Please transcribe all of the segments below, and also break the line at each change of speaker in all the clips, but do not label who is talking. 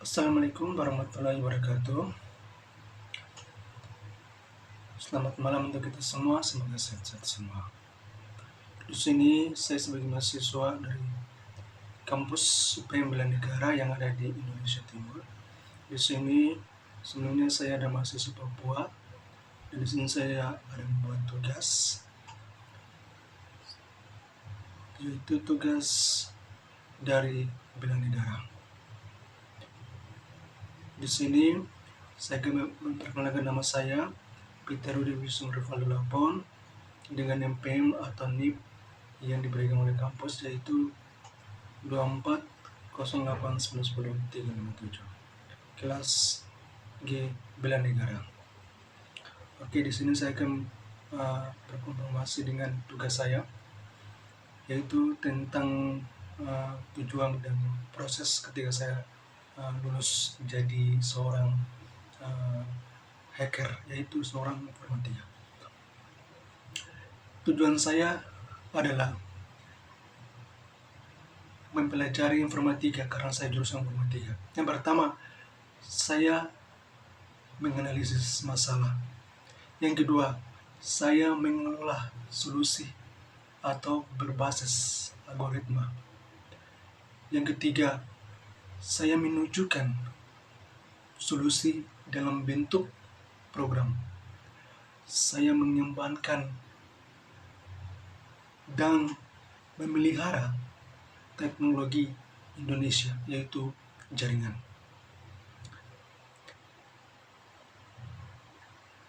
Assalamualaikum warahmatullahi wabarakatuh. Selamat malam untuk kita semua, semoga sehat-sehat semua. Di sini saya sebagai mahasiswa dari kampus UPM Bela Negara yang ada di Indonesia Timur. Di sini sebelumnya saya ada mahasiswa Papua dan di sini saya ada membuat tugas, yaitu tugas dari Bela Negara. Di sini saya akan memperkenalkan nama saya, Peter Rudi Wisnu Rivaldo Lapon, dengan NPM atau NIP yang diberikan oleh kampus, yaitu 2408910357, kelas G Bela Negara. Oke, di sini saya akan berkonfirmasi dengan tugas saya, yaitu tentang tujuan dan proses ketika saya lulus menjadi seorang hacker, yaitu seorang informatika. Tujuan saya adalah mempelajari informatika karena saya jurusan informatika. Yang pertama, saya menganalisis masalah. Yang kedua, saya mengolah solusi atau berbasis algoritma. Yang ketiga, saya menunjukkan solusi dalam bentuk program. Saya mengembangkan dan memelihara teknologi Indonesia, yaitu jaringan.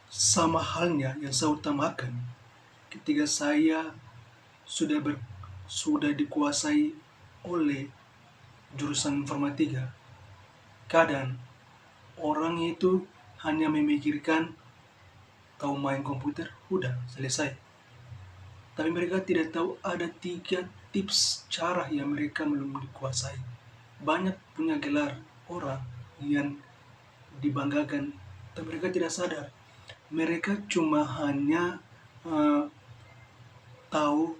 Sama halnya yang saya utamakan ketika saya sudah dikuasai oleh jurusan informatika. Kadang orang itu hanya memikirkan tahu main komputer, udah selesai. Tapi mereka tidak tahu ada 3 tips cara yang mereka belum dikuasai. Banyak punya gelar orang yang dibanggakan, tapi mereka tidak sadar. Mereka cuma hanya tahu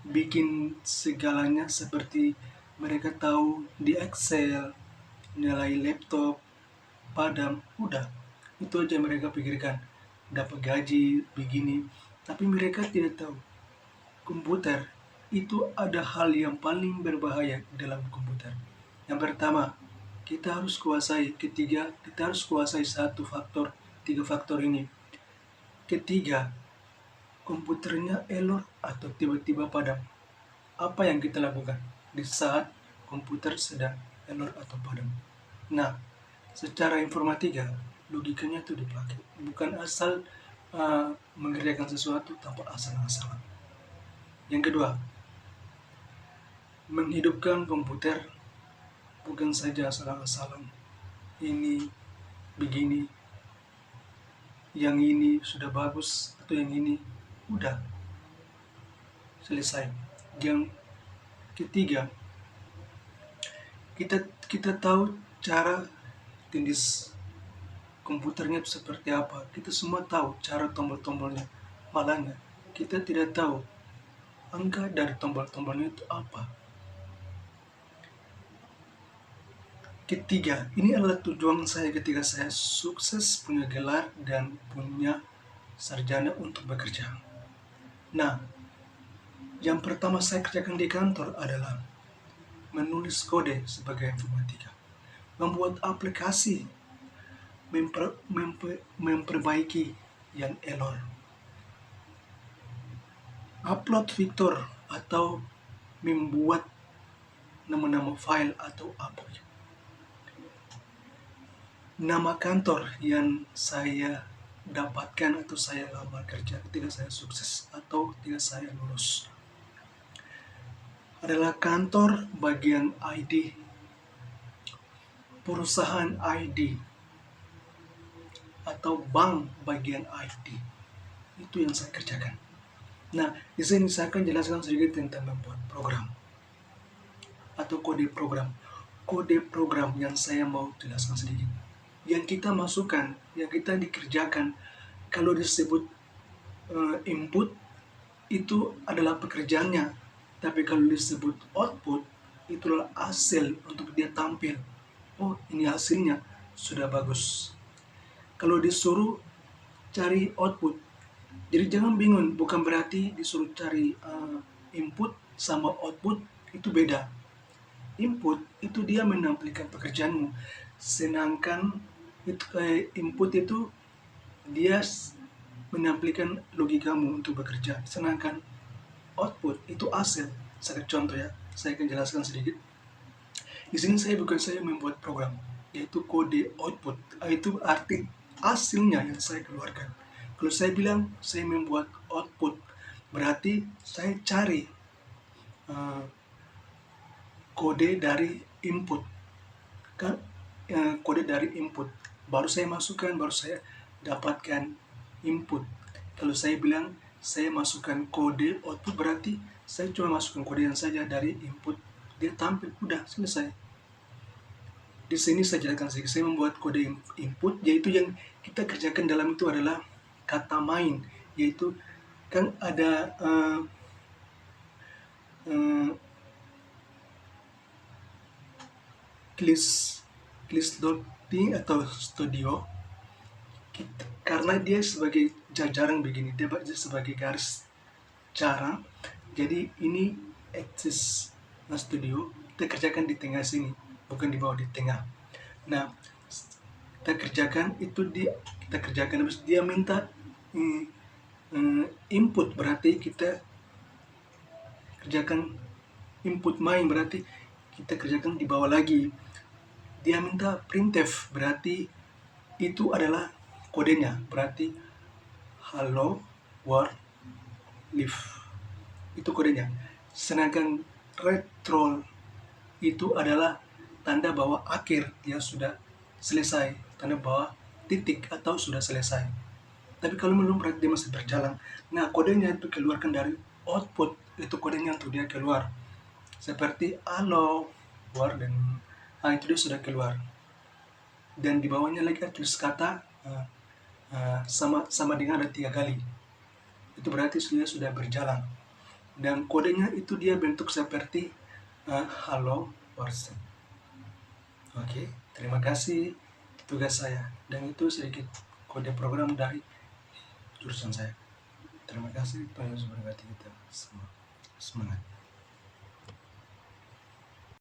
bikin segalanya, seperti mereka tahu di Excel, nilai laptop, padam, udah. Itu aja mereka pikirkan, dapat gaji begini. Tapi mereka tidak tahu komputer itu ada hal yang paling berbahaya dalam komputer. Yang pertama, kita harus kuasai. Ketiga, kita harus kuasai 3 faktor ini. Ketiga, komputernya error atau tiba-tiba padam. Apa yang kita lakukan di saat komputer sedang error atau padam? Nah, secara informatika, logikanya itu dipakai. Bukan asal mengerjakan sesuatu tanpa asal-asalan. Yang kedua, menghidupkan komputer bukan saja asal-asalan. Ini begini, yang ini sudah bagus, atau yang ini udah selesai. Yang ketiga, kita tahu cara tindis komputernya itu seperti apa. Kita semua tahu cara tombol-tombolnya. Malahnya kita tidak tahu angka dari tombol-tombolnya itu apa. Ketiga, ini adalah tujuan saya ketika saya sukses punya gelar dan punya sarjana untuk bekerja. Nah, yang pertama saya kerjakan di kantor adalah menulis kode sebagai informatika, membuat aplikasi, memperbaiki yang error, upload fitur atau membuat nama-nama file atau apa. Nama kantor yang saya dapatkan atau saya lamar kerja ketika saya sukses atau ketika saya lulus adalah kantor bagian ID, perusahaan ID, atau bank bagian ID. Itu yang saya kerjakan. Nah, di sini saya akan jelaskan sedikit tentang membuat program atau kode program. Kode program yang saya mau jelaskan sedikit. Yang kita masukkan, yang kita dikerjakan, kalau disebut input, itu adalah pekerjaannya. Tapi kalau disebut output, itulah hasil untuk dia tampil. oh ini hasilnya sudah bagus. Kalau disuruh cari output, jadi jangan bingung, bukan berarti disuruh cari input sama output itu beda. Input itu dia menampilkan pekerjaanmu, sedangkan input itu dia menampilkan logikamu untuk bekerja, sedangkan output itu hasil. Saya contoh ya, saya akan jelaskan sedikit. Di sini saya membuat program, yaitu kode output. Itu arti hasilnya yang saya keluarkan. Kalau saya bilang saya membuat output, berarti saya cari kode dari input, kan? Kode dari input, baru saya masukkan, baru saya dapatkan input. Kalau saya bilang saya masukkan kode output, berarti saya cuma masukkan kode yang saja dari input, dia tampil, udah selesai. Di sini saya jelaskan sedikit, saya membuat kode input, yaitu yang kita kerjakan dalam itu adalah kata main, yaitu kan ada list.t atau studio, karena dia sebagai jajaran begini, dia sebagai garis cara, jadi ini axis studio, kita kerjakan di tengah sini, bukan di bawah, di tengah. Nah, kita kerjakan itu, kita kerjakan, habis dia minta input, berarti kita kerjakan input main, berarti kita kerjakan di bawah lagi. Dia minta printf, berarti itu adalah kodenya, berarti hello world live, itu kodenya. Sedangkan retroll itu adalah tanda bahwa akhir, dia sudah selesai, tanda bahwa titik atau sudah selesai. Tapi kalau belum, berarti dia masih berjalan. Nah, kodenya itu keluarkan dari output, itu kodenya untuk dia keluar. Seperti hello world, dan itu dia sudah keluar. Dan di bawahnya lagi tulis kata sama dengan ada 3 kali. Itu berarti sudah berjalan. Dan kodenya itu dia bentuk seperti hello world. Oke, terima kasih, tugas saya. Dan itu sedikit kode program dari jurusan saya. Terima kasih, Tuhan Yesus berkati kita semua. Semangat.